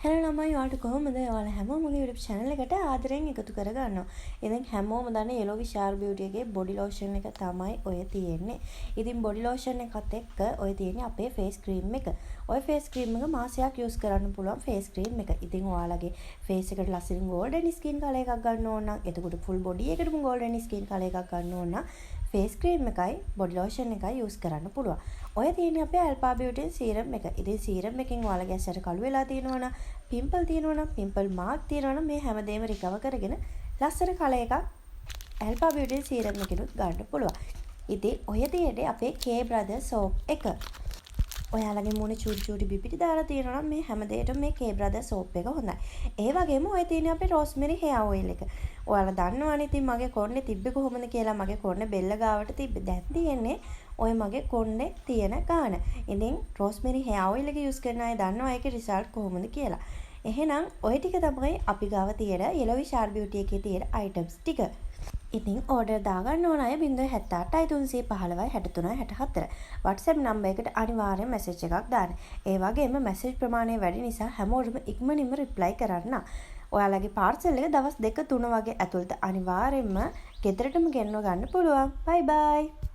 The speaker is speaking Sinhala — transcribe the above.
හැලෝ ළමයි ඔයාලට කොහොමද? ඔයාලා හැමෝම මගේ YouTube channel එකට ආදරෙන් එකතු කරගන්නවා. ඉතින් හැමෝම දන්නේ Yellow Sharp Beauty එකේ body lotion එක තමයි ඔය තියෙන්නේ. ඉතින් body lotion එකත් එක්ක ඔය තියෙන්නේ අපේ face cream එක. ඔය face cream එක මාසයක් use කරන්න පුළුවන් face cream එක. ඉතින් ඔයාලගේ face එකට ලස්සන golden skin color එකක් ගන්න ඕන නම්, එතකොට full body එකටම golden skin color එකක් ගන්න ඕන නම් face cream එකයි body lotion එකයි use කරන්න පුළුවන්. ඔය තියෙන්නේ අපේ Alpha Beauty serum එක. ඉතින් serum එකෙන් ඔයාලගේ ඇසට කළු වෙලා තියෙනවා නම්, පිම්පල් තියෙනවා නම්, පිම්පල් මාර්ක් තියෙනවා නම් මේ හැමදේම රිකවර් කරගෙන ලස්සන කලර් එකක් Alpha Beauty serum එකකිනුත් ගන්න පුළුවන්. ඉතින් ඔය තියෙන්නේ අපේ K Brother soap එක. ඔයාලගේ මූණේ චූටි බිපිටි දාලා තියෙනවා නම් මේ හැමදේටම මේ K Brother soap එක හොඳයි. ඒ වගේම ඔය තියෙන්නේ අපේ rosemary hair oil එක. ඔයාලා දන්නවනේ ඉතින් මගේ කොණ්ඩේ තිබ්බේ කොහොමද කියලා. මගේ කොණ්ඩේ බෙල්ල ගාවට තිබ්බේ. දැන් තියෙන්නේ ඔය මගේ කොණ්ඩේ තියෙන ගාන. ඉතින් rosemary hair oil එක use කරන අය දන්නවා ඒකේ result කොහොමද කියලා. එහෙනම් ඔය ටික තමයි අපි ගාව තියෙන Yellow Sharp Beauty එකේ තියෙන items ටික. ඉතින් order දාගන්න ඕන අය 078 315 63 64 WhatsApp number එකට අනිවාර්යෙන් message එකක් දාන්න. ඒ වගේම message ප්‍රමාණය වැඩි නිසා හැමෝටම ඉක්මනින්ම reply කරන්න. ඔයාලගේ parcel එක දවස් 2-3 වගේ ඇතුළත අනිවාර්යෙන්ම ගෙදරටම ගෙන්ව ගන්න පුළුවන්. bye bye.